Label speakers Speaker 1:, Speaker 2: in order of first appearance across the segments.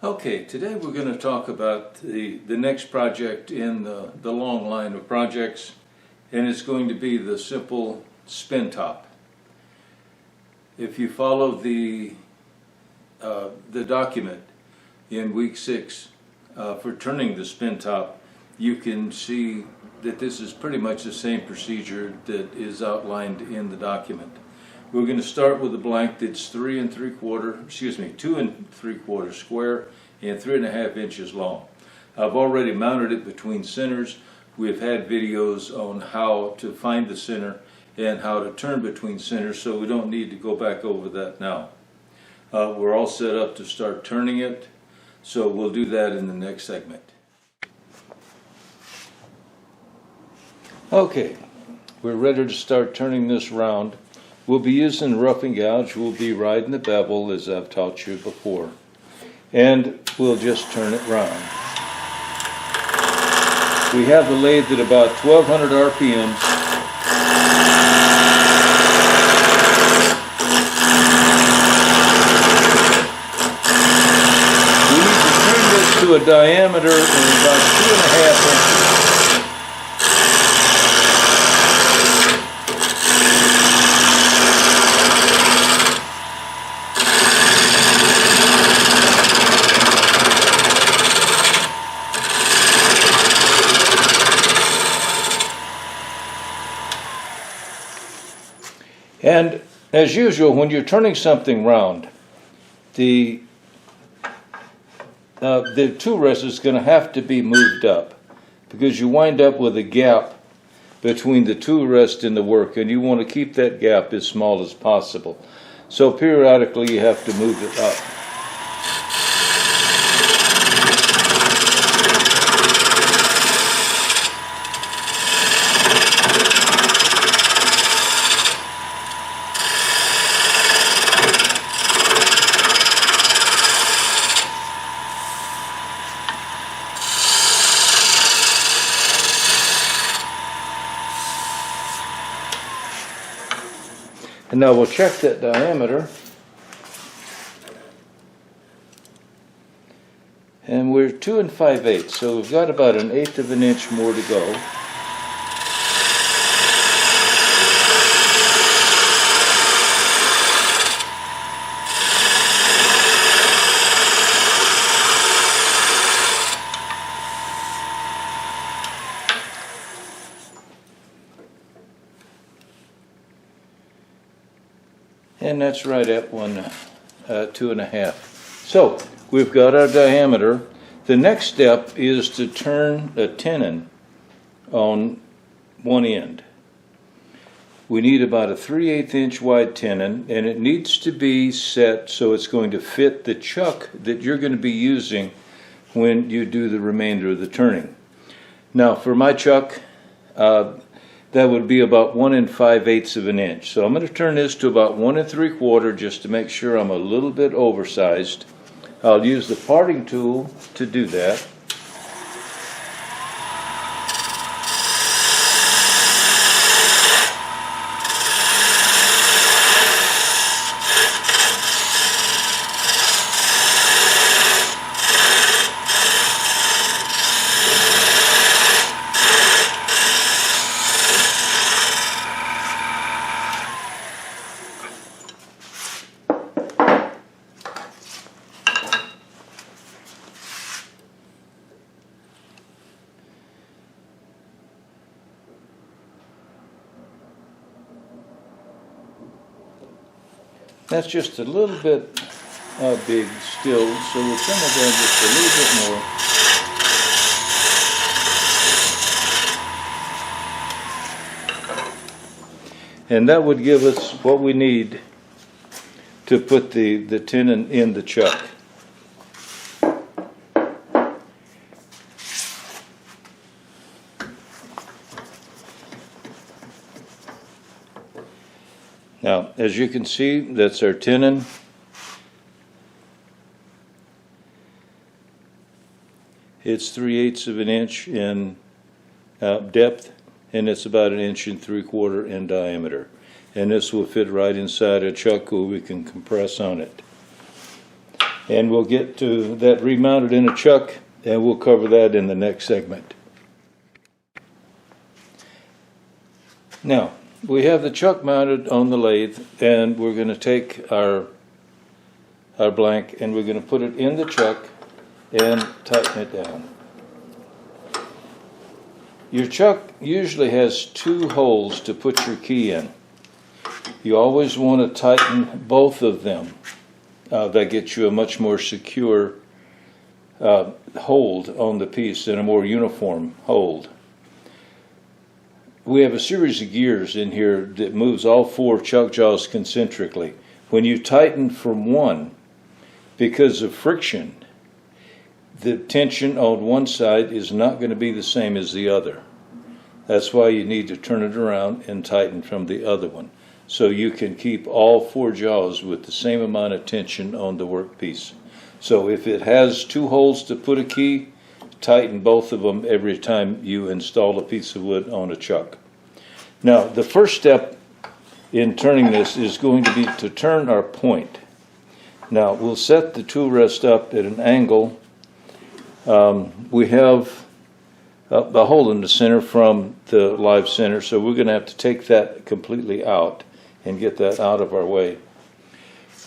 Speaker 1: Okay, today we're going to talk about the next project in the long line of projects, and it's going to be the simple spin top. If you follow the document in week 6 for turning the spin top, you can see that this is pretty much the same procedure that is outlined in the document. We're going to start with a blank that's 2 and 3/4 square and 3.5 inches long. I've already mounted it between centers. We've had videos on how to find the center and how to turn between centers, so we don't need to go back over that now. We're all set up to start turning it, so we'll do that in the next segment. Okay, we're ready to start turning this round. We'll be using roughing gouge. We'll be riding the bevel as I've taught you before. And we'll just turn it round. We have the lathe at about 1200 RPMs. We need to turn this to a diameter of about 2.5 inches. And as usual, when you're turning something round, the tool rest is going to have to be moved up because you wind up with a gap between the tool rest and the work, and you want to keep that gap as small as possible. So periodically you have to move it up. And now we'll check that diameter. And we're 2 5/8, so we've got about 1/8 of an inch more to go. And that's right at 2.5. So we've got our diameter. The next step is to turn a tenon on one end. We need about a 3/8 inch wide tenon, and it needs to be set so it's going to fit the chuck that you're going to be using when you do the remainder of the turning. Now for my chuck, that would be about 1 5/8 of an inch. So I'm going to turn this to about 1 3/4 just to make sure I'm a little bit oversized. I'll use the parting tool to do that. That's just a little bit big still, so we'll trim it down just a little bit more. And that would give us what we need to put the tenon in the chuck. Now, as you can see, that's our tenon. It's 3/8 of an inch in depth, and it's about 1 3/4 inches in diameter. And this will fit right inside a chuck where we can compress on it. And we'll get to that remounted in a chuck, and we'll cover that in the next segment. Now, we have the chuck mounted on the lathe, and we're going to take our blank and we're going to put it in the chuck and tighten it down. Your chuck usually has 2 holes to put your key in. You always want to tighten both of them. That gets you a much more secure hold on the piece and a more uniform hold. We have a series of gears in here that moves all 4 chuck jaws concentrically. When you tighten from one, because of friction, the tension on one side is not going to be the same as the other. That's why you need to turn it around and tighten from the other one, so you can keep all 4 jaws with the same amount of tension on the workpiece. So if it has 2 holes to put a key, tighten both of them every time you install a piece of wood on a chuck. Now, the first step in turning this is going to be to turn our point. Now, we'll set the tool rest up at an angle. We have a hole in the center from the live center, so we're going to have to take that completely out and get that out of our way.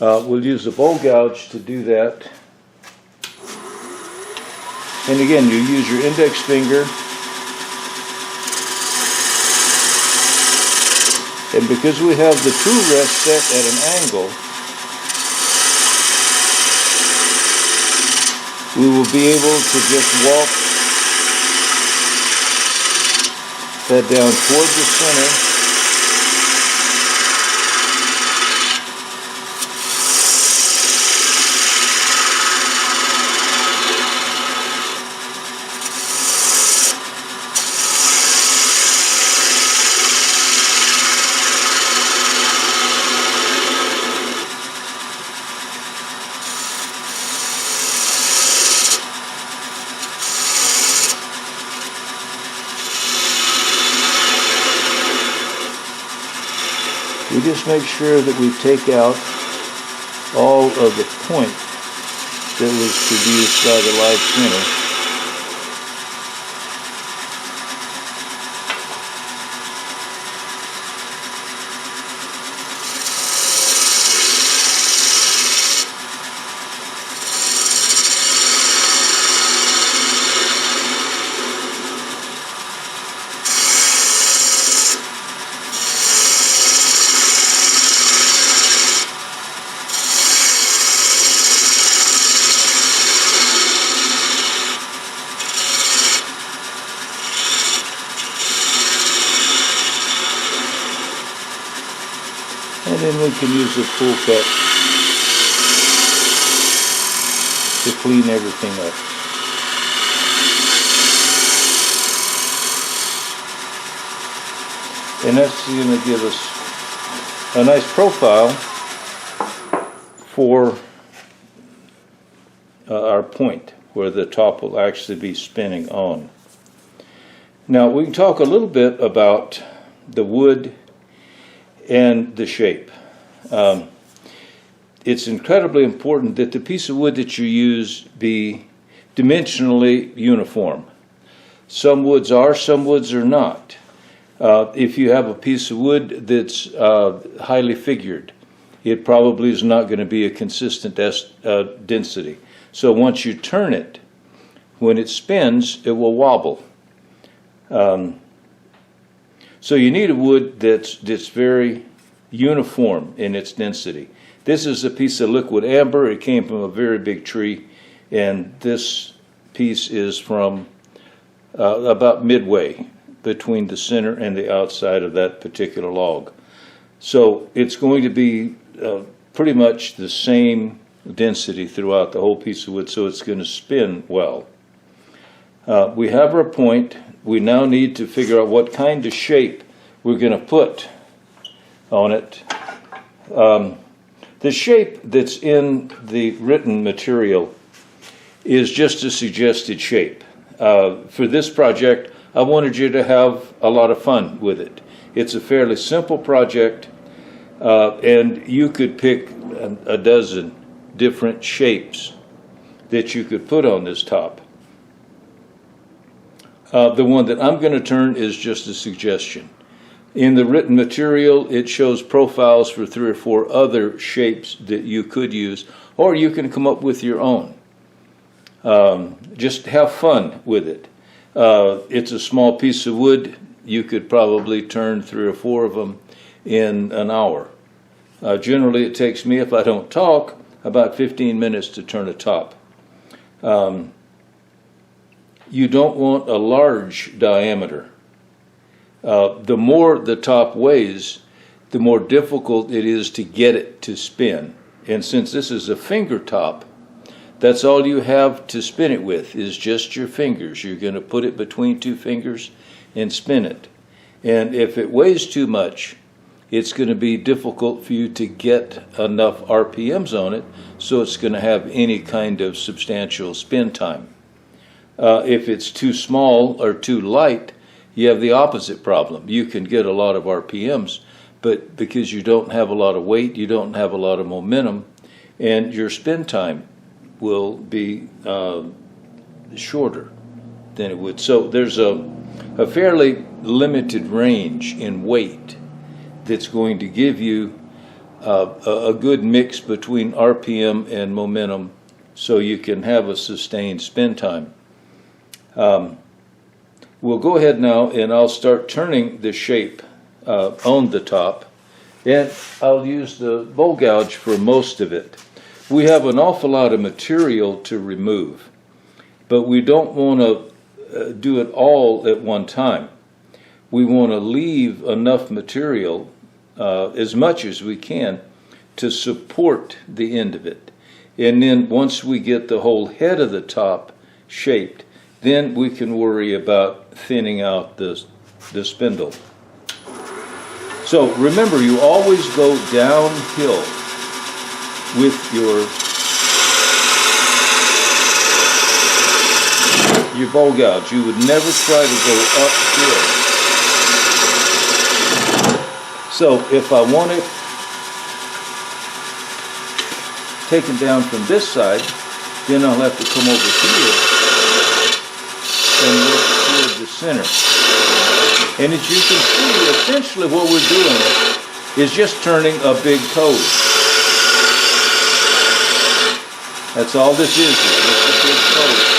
Speaker 1: We'll use a bowl gouge to do that. And again, you use your index finger. And because we have the tool rest set at an angle, we will be able to just walk that down toward the center. We just make sure that we take out all of the point that was produced by the live center. And then we can use a full cut to clean everything up. And that's going to give us a nice profile for our point, where the top will actually be spinning on. Now we can talk a little bit about the wood and the shape. It's incredibly important that the piece of wood that you use be dimensionally uniform. Some woods are, some woods are not. If you have a piece of wood that's highly figured, it probably is not going to be a consistent density. So once you turn it, when it spins, it will wobble. So you need a wood that's very uniform in its density. This is a piece of liquid amber. It came from a very big tree, and this piece is from about midway between the center and the outside of that particular log. So it's going to be pretty much the same density throughout the whole piece of wood, so it's going to spin well. We have our point. We now need to figure out what kind of shape we're going to put on it. The shape that's in the written material is just a suggested shape. For this project, I wanted you to have a lot of fun with it. It's a fairly simple project, and you could pick a dozen different shapes that you could put on this top. The one that I'm going to turn is just a suggestion. In the written material, it shows profiles for 3 or 4 other shapes that you could use, or you can come up with your own. Just have fun with it. It's a small piece of wood. You could probably turn 3 or 4 of them in an hour. Generally, it takes me, if I don't talk, about 15 minutes to turn a top. You don't want a large diameter. The more the top weighs, the more difficult it is to get it to spin. And since this is a finger top, that's all you have to spin it with is just your fingers. You're going to put it between 2 fingers and spin it. And if it weighs too much, it's going to be difficult for you to get enough RPMs on it, so it's going to have any kind of substantial spin time. If it's too small or too light, you have the opposite problem. You can get a lot of RPMs, but because you don't have a lot of weight, you don't have a lot of momentum, and your spin time will be shorter than it would. So there's a fairly limited range in weight that's going to give you a good mix between RPM and momentum so you can have a sustained spin time. We'll go ahead now and I'll start turning the shape on the top, and I'll use the bowl gouge for most of it. We have an awful lot of material to remove, but we don't want to do it all at one time. We want to leave enough material, as much as we can, to support the end of it. And then once we get the whole head of the top shaped, then we can worry about thinning out the spindle. So remember, you always go downhill with your bowl gouge. You would never try to go uphill. So if I want it taken down from this side, then I'll have to come over here and work toward the center. And as you can see, essentially what we're doing is just turning a big toe. That's all this is just a big toe.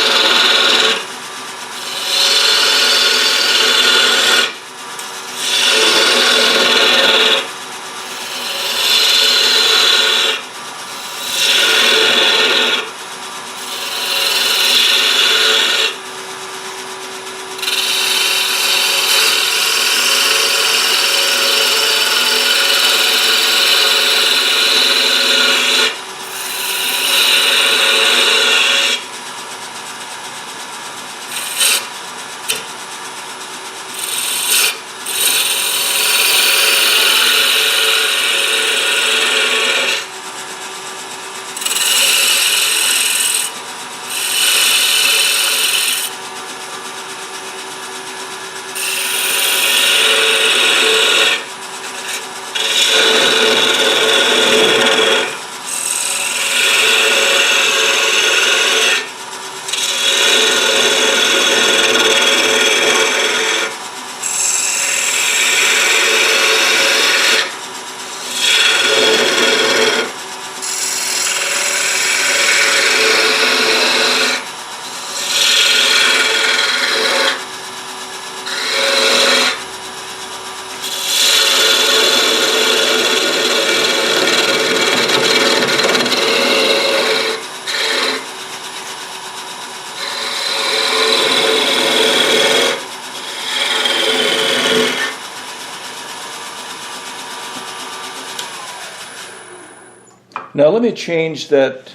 Speaker 1: Now let me change that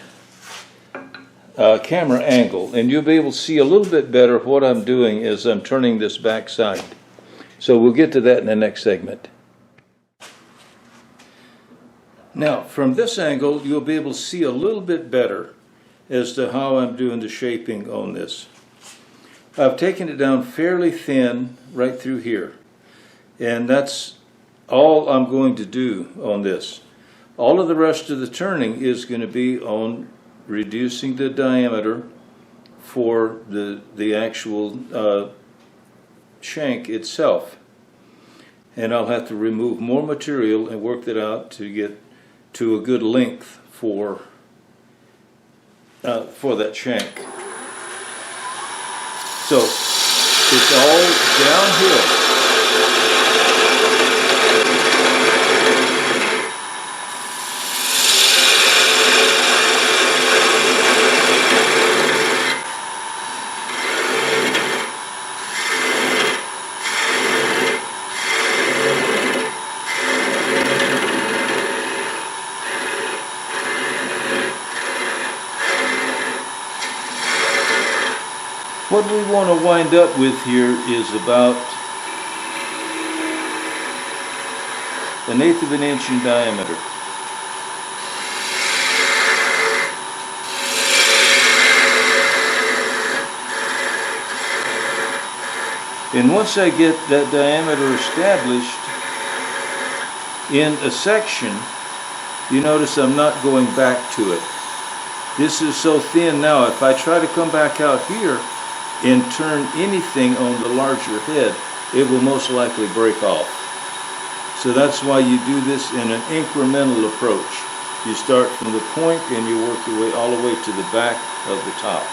Speaker 1: camera angle, and you'll be able to see a little bit better what I'm doing as I'm turning this back side. So we'll get to that in the next segment. Now from this angle you'll be able to see a little bit better as to how I'm doing the shaping on this. I've taken it down fairly thin right through here, and that's all I'm going to do on this. All of the rest of the turning is going to be on reducing the diameter for the actual shank itself. And I'll have to remove more material and work that out to get to a good length for that shank. So it's all downhill. What we want to wind up with here is about 1/8 of an inch in diameter. And once I get that diameter established in a section, you notice I'm not going back to it. This is so thin now, if I try to come back out here and turn anything on the larger head, it will most likely break off. So that's why you do this in an incremental approach. You start from the point and you work your way all the way to the back of the top.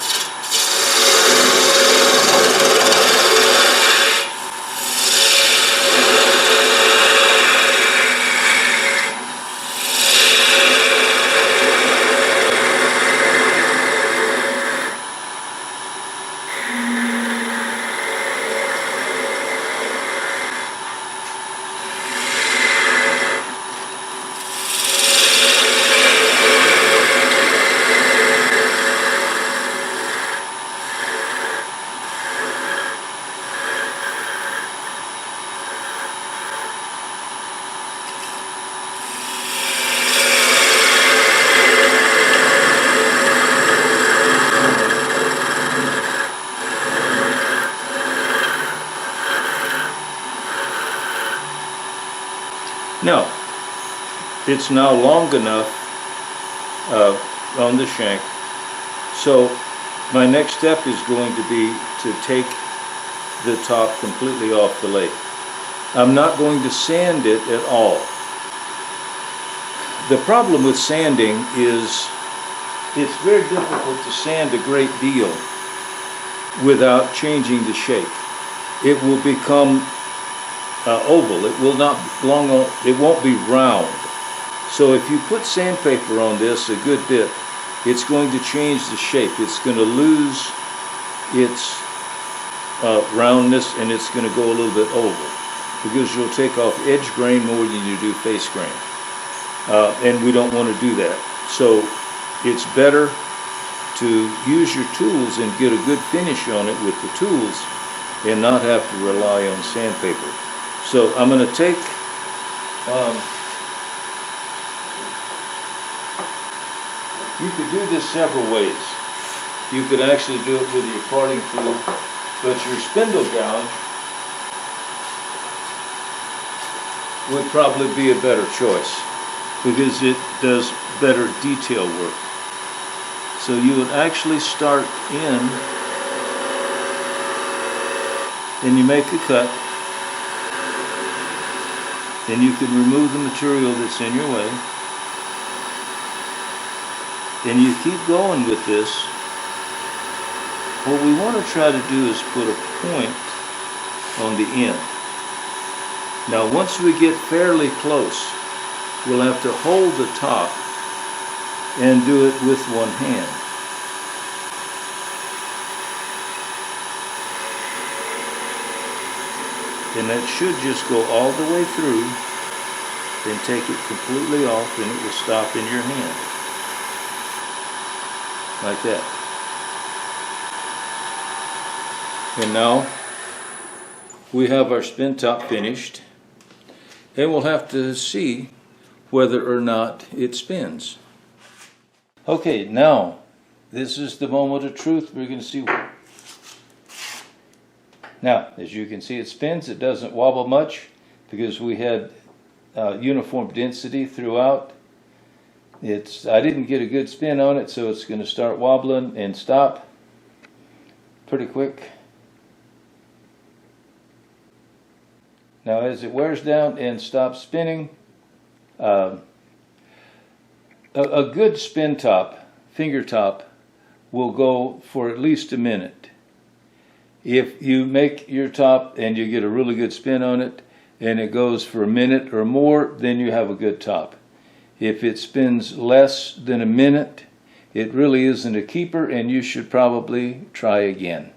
Speaker 1: Now, it's now long enough on the shank, so my next step is going to be to take the top completely off the lathe. I'm not going to sand it at all. The problem with sanding is it's very difficult to sand a great deal without changing the shape. It will become oval. It will not belong on, it won't be round. So if you put sandpaper on this a good bit, it's going to change the shape. It's going to lose its roundness, and it's going to go a little bit oval because you'll take off edge grain more than you do face grain. And we don't want to do that. So it's better to use your tools and get a good finish on it with the tools and not have to rely on sandpaper. So I'm going to take you could do this several ways. You could actually do it with your parting tool, but your spindle gouge would probably be a better choice because it does better detail work. So you would actually start in and you make a cut. Then you can remove the material that's in your way. And you keep going with this. What we want to try to do is put a point on the end. Now once we get fairly close, we'll have to hold the top and do it with one hand. And that should just go all the way through, then take it completely off and it will stop in your hand. Like that. And now we have our spin top finished, and we'll have to see whether or not it spins. Okay, now this is the moment of truth. We're going to see. Now, as you can see, it spins. It doesn't wobble much because we had uniform density throughout. I didn't get a good spin on it, so it's going to start wobbling and stop pretty quick. Now as it wears down and stops spinning, a good spin top, finger top, will go for at least a minute. If you make your top and you get a really good spin on it and it goes for a minute or more, then you have a good top. If it spins less than a minute, it really isn't a keeper and you should probably try again.